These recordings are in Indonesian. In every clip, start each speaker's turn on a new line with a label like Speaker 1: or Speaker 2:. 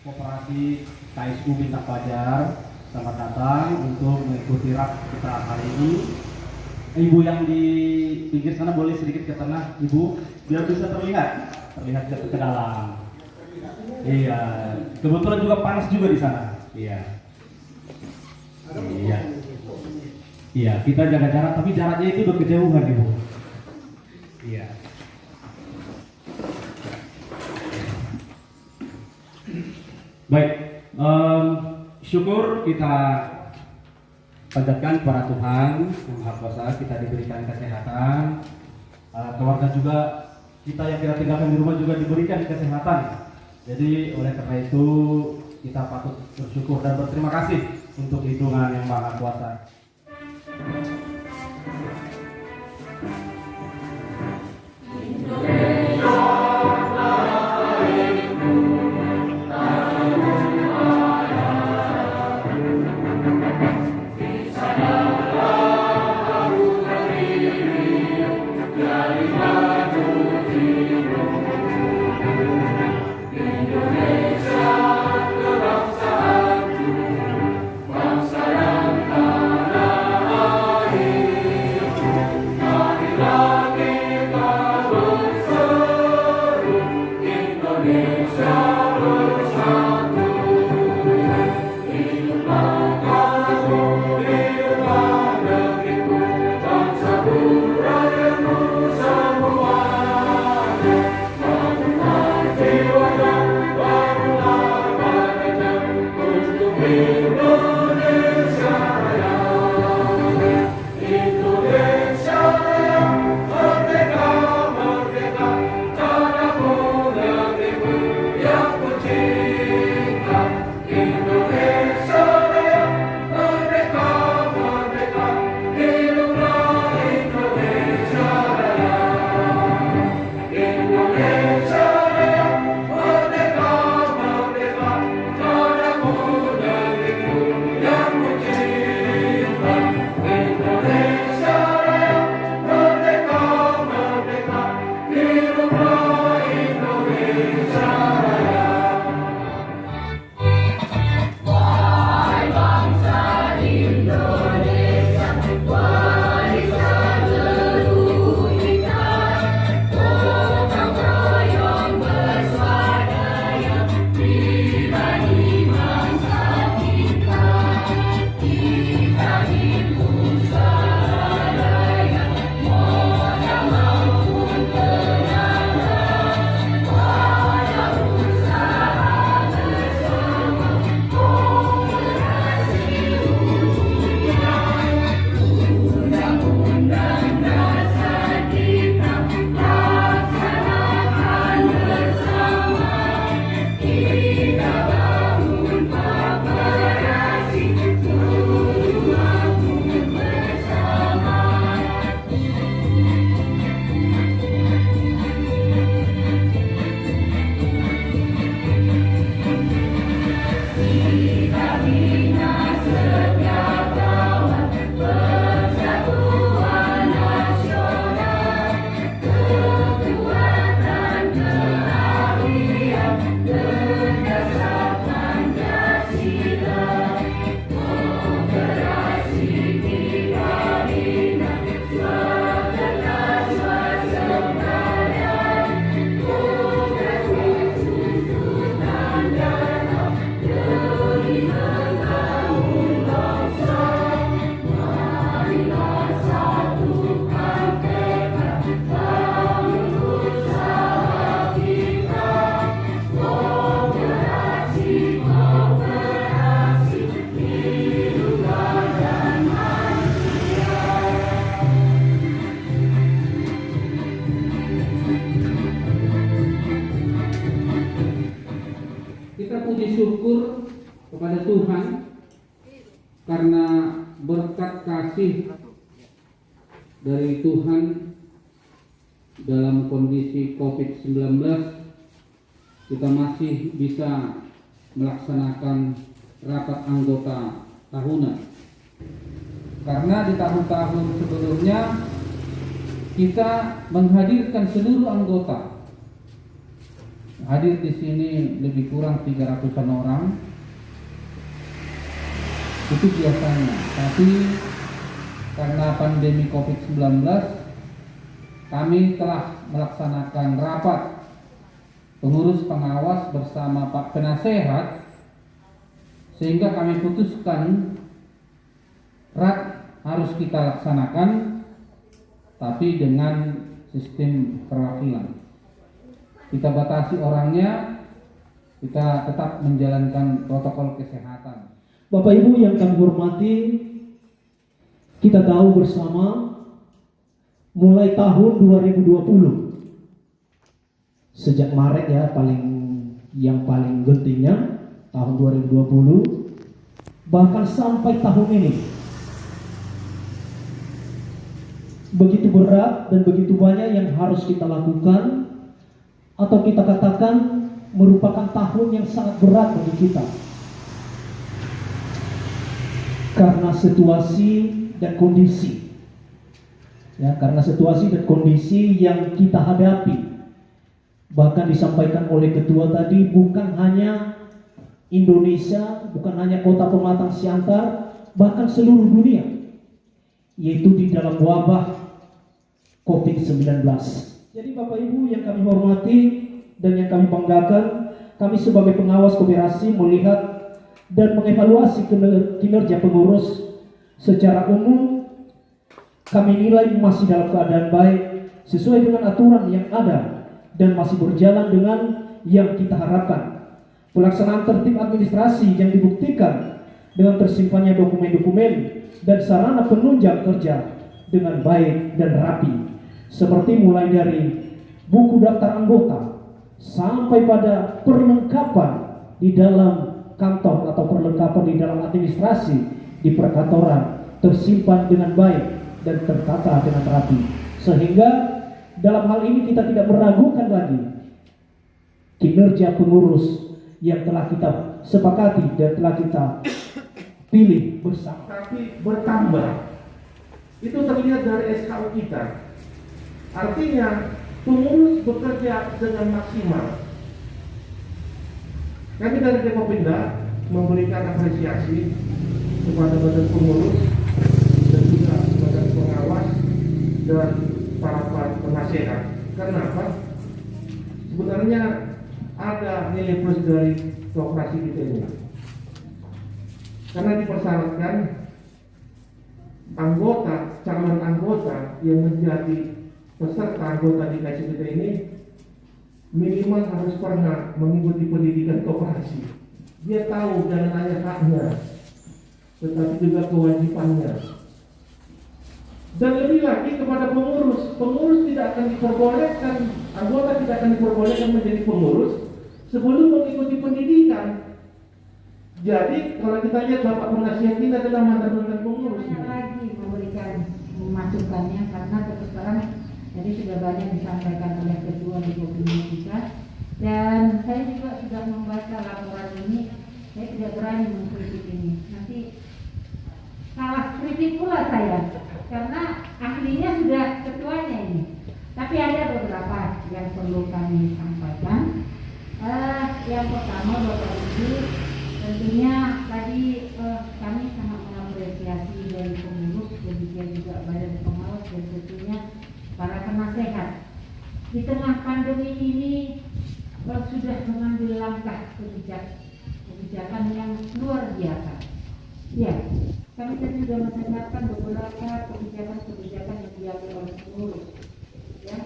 Speaker 1: Koperasi KSU Bintang Fajar, selamat datang untuk mengikuti rak kita hari ini. Ibu yang di pinggir sana boleh sedikit ke tengah, Ibu, biar bisa terlihat ke dalam. Iya, kebetulan juga panas juga di sana. Iya. Iya. Iya, kita jaga jarak, tapi jaraknya itu udah kejauhan, Ibu. Iya. Baik, syukur kita panjatkan kepada Tuhan Yang Maha Kuasa, kita diberikan kesehatan, keluarga juga kita yang kita tinggalkan di rumah juga diberikan kesehatan. Jadi oleh karena itu kita patut bersyukur dan berterima kasih untuk hitungan Yang Maha Kuasa.
Speaker 2: Syukur kepada Tuhan karena berkat kasih dari Tuhan dalam kondisi COVID-19 kita masih bisa melaksanakan rapat anggota tahunan. Karena di tahun-tahun sebelumnya kita menghadirkan seluruh anggota hadir di sini lebih kurang 300-an orang. Itu biasanya. Tapi karena pandemi COVID-19, kami telah melaksanakan rapat pengurus pengawas bersama Pak Penasehat, sehingga kami putuskan RAT harus kita laksanakan, tapi dengan sistem perwakilan. Kita batasi orangnya, kita tetap menjalankan protokol kesehatan.
Speaker 3: Bapak Ibu yang kami hormati, kita tahu bersama mulai tahun 2020, sejak Maret ya, yang paling gentingnya tahun 2020, bahkan sampai tahun ini, begitu berat dan begitu banyak yang harus kita lakukan, atau kita katakan merupakan tahun yang sangat berat bagi kita, karena situasi dan kondisi, ya, karena situasi dan kondisi yang kita hadapi. Bahkan disampaikan oleh ketua tadi, bukan hanya Indonesia, bukan hanya kota Pematang Siantar, bahkan seluruh dunia, yaitu di dalam wabah COVID-19. Jadi Bapak Ibu yang kami hormati dan yang kami banggakan, kami sebagai pengawas koperasi melihat dan mengevaluasi kinerja pengurus secara umum. Kami nilai masih dalam keadaan baik sesuai dengan aturan yang ada dan masih berjalan dengan yang kita harapkan. Pelaksanaan tertib administrasi yang dibuktikan dengan tersimpannya dokumen-dokumen dan sarana penunjang kerja dengan baik dan rapi, seperti mulai dari buku daftar anggota sampai pada perlengkapan di dalam kantor atau perlengkapan di dalam administrasi di perkantoran tersimpan dengan baik dan tertata dengan rapi, sehingga dalam hal ini kita tidak meragukan lagi kinerja pengurus yang telah kita sepakati dan telah kita pilih bersama.
Speaker 4: Tapi bertambah, itu terlihat dari SKU kita. Artinya pengurus bekerja dengan maksimal. Kami dari Depopinda memberikan apresiasi kepada badan pengurus dan juga badan pengawas dan para penasehat. Kenapa? Sebenarnya ada nilai plus dari koperasi kita ini. Karena dipersyaratkan calon anggota yang menjadi peserta anggota di KSI kita ini minimal harus pernah mengikuti pendidikan koperasi. Dia tahu dan hanya haknya, tetapi juga kewajibannya. Dan lebih lagi kepada pengurus tidak akan diperbolehkan, anggota tidak akan diperbolehkan menjadi pengurus sebelum mengikuti pendidikan. Jadi kalau kita lihat Bapak Penasihat ini adalah mantan pengurus.
Speaker 5: Lagi memberikan masukannya karena terus terang jadi sudah banyak disampaikan oleh ketua di opini kita, dan saya juga sudah membaca laporan ini. Saya tidak berani mengkritik ini, nanti salah kritik pula saya karena ahlinya sudah ketuanya ini. Tapi ada beberapa yang perlu kami sampaikan. Yang pertama Bapak Ibu, tentunya tadi kami sangat mengapresiasi dari pengurus, demikian juga badan pengawas dan tentunya para penasehat. Di tengah pandemi ini sudah mengambil langkah kebijakan yang luar biasa. Ya, kami tadi sudah mendengarkan beberapa kebijakan yang diambil oleh pengurus, ya,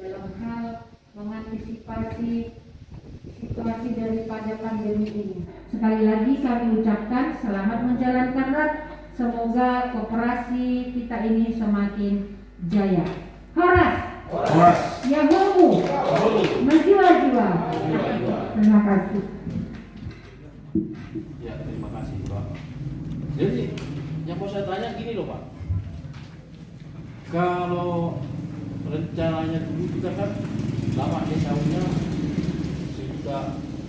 Speaker 5: dalam hal mengantisipasi situasi daripada pandemi ini. Sekali lagi kami ucapkan selamat menjalankan RAT. Semoga koperasi kita ini semakin jaya. Horas, ya Mungu, menjiwa-jiwa. Terima kasih.
Speaker 6: Ya, terima kasih Pak. Jadi yang mau saya tanya gini loh Pak, kalau rencananya dulu kita kan lama SAU-nya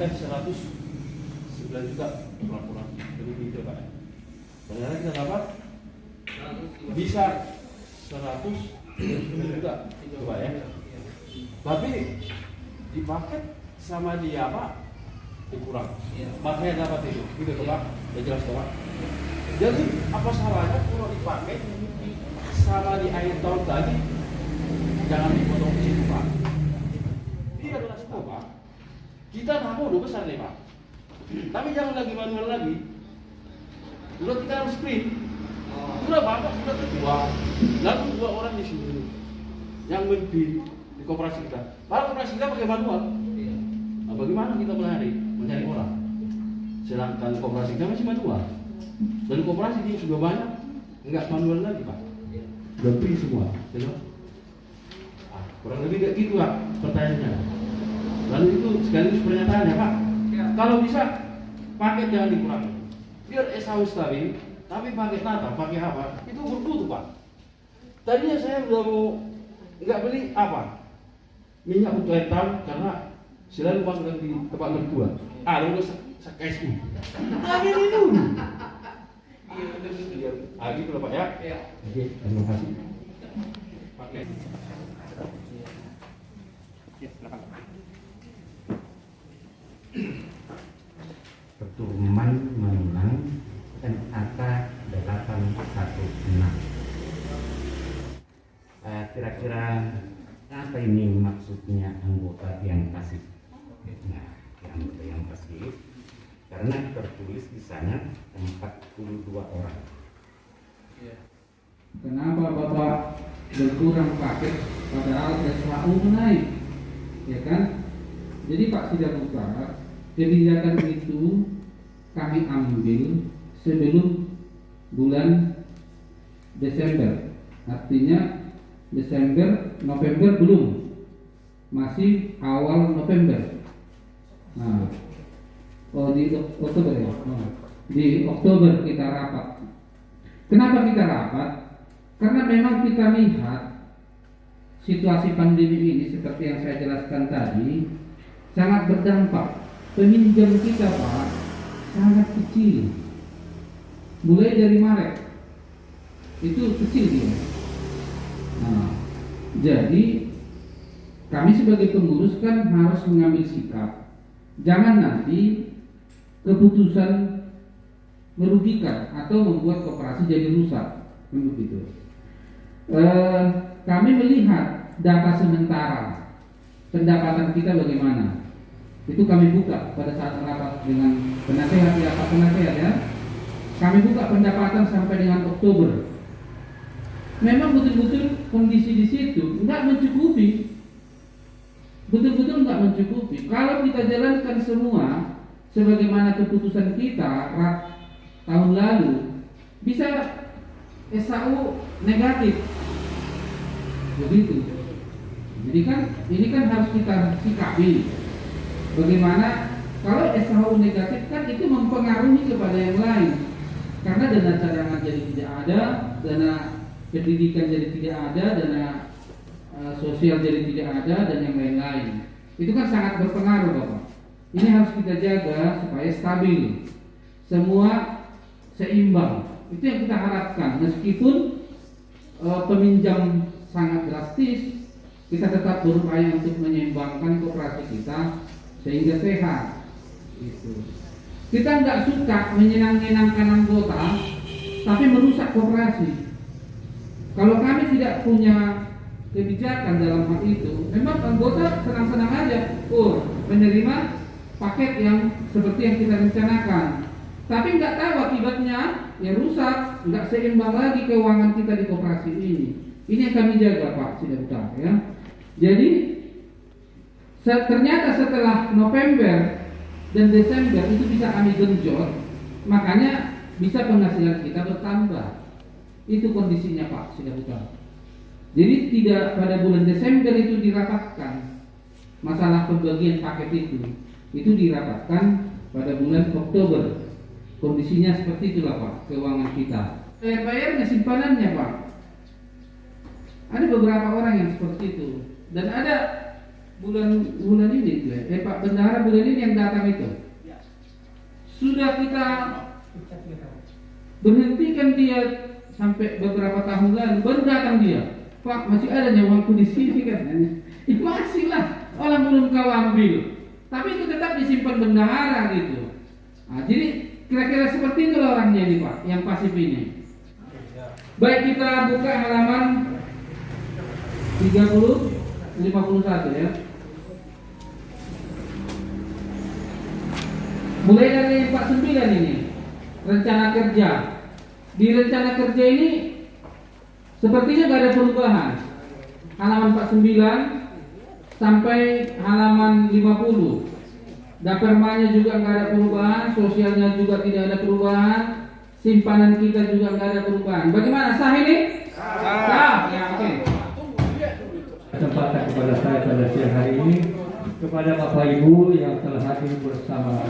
Speaker 6: 109 juta kurang lebih itu Pak. Ternyata kita dapat bisa 100 juta itu Pak ya. Tapi di paket sama dia Pak dikurang. Makanya dapat itu. Gitu tuh Pak. Ya jelas tuh Pak. Jadi apa salahnya kalau dipakai sama di akhir tahun tadi jangan dipotong di situ Pak. Dia adalah stop Pak. Kita nggak mau udah besar nih Pak. Tapi jangan lagi manual lagi. Udah kita harus sprint. Sudah bapak sudah kedua. Lalu 2 orang di sini yang memimpin di koperasi kita. Padahal koperasi kita pakai manual. Nah, bagaimana kita mencari orang? Sedangkan koperasi kita masih manual. Dan koperasi ini sudah banyak, enggak manual lagi Pak. Sudah print semua, betul? Kurang lebih kayak gitu Pak pertanyaannya. Lalu itu sekaligus pernyataannya Pak. Kalau bisa paket jangan dikurangi. Biar SAU stabil, tapi pakai nata, pakai apa? Itu berbutuh Pak. Tadinya saya udah mau nggak beli apa? Minyak untuk air tahu karena selalu makan di tempat mertua. Lalu KSU. Akhir itu. Gitu loh Pak ya. Oke, terima kasih. Pakai.
Speaker 7: Keturunan menang dan angka 816. Kira-kira apa ini maksudnya anggota yang pasif? Nah, anggota yang pasif karena tertulis di sana 42 orang.
Speaker 2: Kenapa Bapak berkurang paket padahal SHU naik? Ya kan? Jadi Pak Sidang Utara, kebijakan itu kami ambil sebelum bulan Desember. Artinya Desember, November belum, masih awal November. Nah, di Oktober ya. Di Oktober kita rapat. Kenapa kita rapat? Karena memang kita lihat situasi pandemi ini seperti yang saya jelaskan tadi sangat berdampak. Peminjam kita Pak sangat kecil. Mulai dari Maret itu kecil dia. Nah, jadi kami sebagai pengurus kan harus mengambil sikap. Jangan nanti keputusan merugikan atau membuat koperasi jadi rusak, begitu. Kami melihat data sementara pendapatan kita bagaimana. Itu kami buka pada saat rapat dengan penasehat ya Pak penasehat ya. Kami buka pendapatan sampai dengan Oktober. Memang betul-betul kondisi di situ enggak mencukupi. Betul-betul enggak mencukupi. Kalau kita jalankan semua sebagaimana keputusan kita tahun lalu, bisa SAU negatif. Begitu. Jadi kan ini kan harus kita sikapi. Bagaimana kalau SHU negatif kan itu mempengaruhi kepada yang lain. Karena dana cadangan jadi tidak ada, dana pendidikan jadi tidak ada, dana sosial jadi tidak ada, dan yang lain-lain. Itu kan sangat berpengaruh Bapak. Ini harus kita jaga supaya stabil. Semua seimbang. Itu yang kita harapkan. Meskipun peminjam sangat drastis, kita tetap berupaya untuk menyeimbangkan koperasi kita sehingga sehat. Gitu. Kita nggak suka menyenang-nyenangkan anggota, tapi merusak koperasi. Kalau kami tidak punya kebijakan dalam hal itu, memang anggota senang-senang aja, menerima paket yang seperti yang kita rencanakan. Tapi nggak tahu akibatnya, ya rusak, nggak seimbang lagi keuangan kita di koperasi ini. Ini yang kami jaga Pak Sidang Utara ya. Jadi ternyata setelah November dan Desember itu bisa kami genjot, makanya bisa penghasilan kita bertambah. Itu kondisinya Pak Sidang Utara. Jadi tidak pada bulan Desember itu dirapatkan masalah pembagian paket itu dirapatkan pada bulan Oktober. Kondisinya seperti itulah Pak keuangan kita. Bayarnya simpanannya Pak. Ada beberapa orang yang seperti itu dan ada bulan ini Pak Bendahara bulan ini yang datang itu sudah kita berhentikan dia sampai beberapa tahun lalu baru datang dia. Pak masih ada nyawaku di sini katanya. Masih lah orang belum kau ambil. tapi itu tetap disimpan bendahara gitu. Nah, jadi kira-kira seperti itu orangnya nih Pak, yang pasif ini. Baik, kita buka halaman 51 ya. Mulai dari 49 ini, rencana kerja. Di rencana kerja ini sepertinya gak ada perubahan. Halaman 49 sampai halaman 50. Dapermanya juga nggak ada perubahan, sosialnya juga tidak ada perubahan, simpanan kita juga nggak ada perubahan. Bagaimana, sah ini? Sah. Ya, oke.
Speaker 3: Kesempatan kepada saya pada siang hari ini, kepada Bapak Ibu yang telah hadir bersama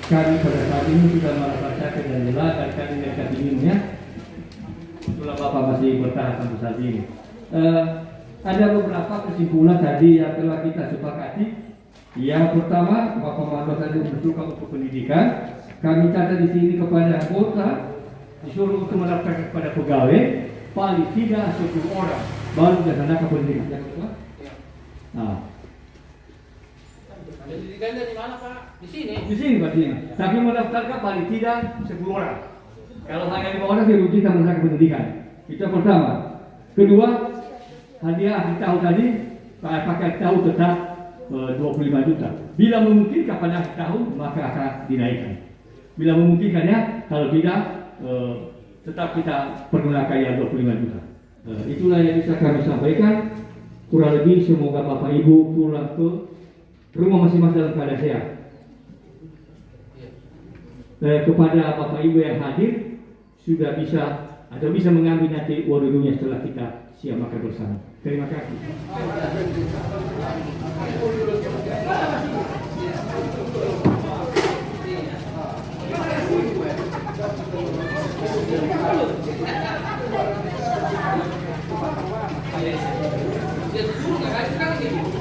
Speaker 3: kami pada saat ini sudah merasakan dengan jelas dan kami dekat dinginnya. Itulah Bapak masih bertahan sampai saat ini. Ada beberapa kesimpulan tadi yang telah kita sepakati. Yang pertama, Bapak Manto tadi bersuka untuk pendidikan. Kami catat di sini kepada anggota disuruh untuk mendaftarkan kepada pegawai paling tidak 10 orang baru dilaksanakan pendidikan. Yang kedua, nah,
Speaker 2: Pendidikannya di mana Pak? Di sini.
Speaker 3: di sini berarti. Tapi mendaftarkan paling tidak 10 orang. Kalau hanya 5 orang baru kita melaksanakan pendidikan. Itu yang pertama. Kedua, hadiah akhir tahun tadi pakai tahu tetap 25 juta. Bila memungkinkan pada akhir tahun maka akan dinaikkan. Bila memungkinkannya, kalau tidak tetap kita pergunakan yang 25 juta. Itulah yang bisa kami sampaikan. Kurang lebih semoga Bapak Ibu pulang ke rumah masing-masing dalam keadaan sehat. Kepada Bapak Ibu yang hadir sudah bisa atau bisa mengambil nanti uang dulunya setelah kita siap makan bersama. Terima kasih.
Speaker 2: Dia dulu nggak ada sekarang ini.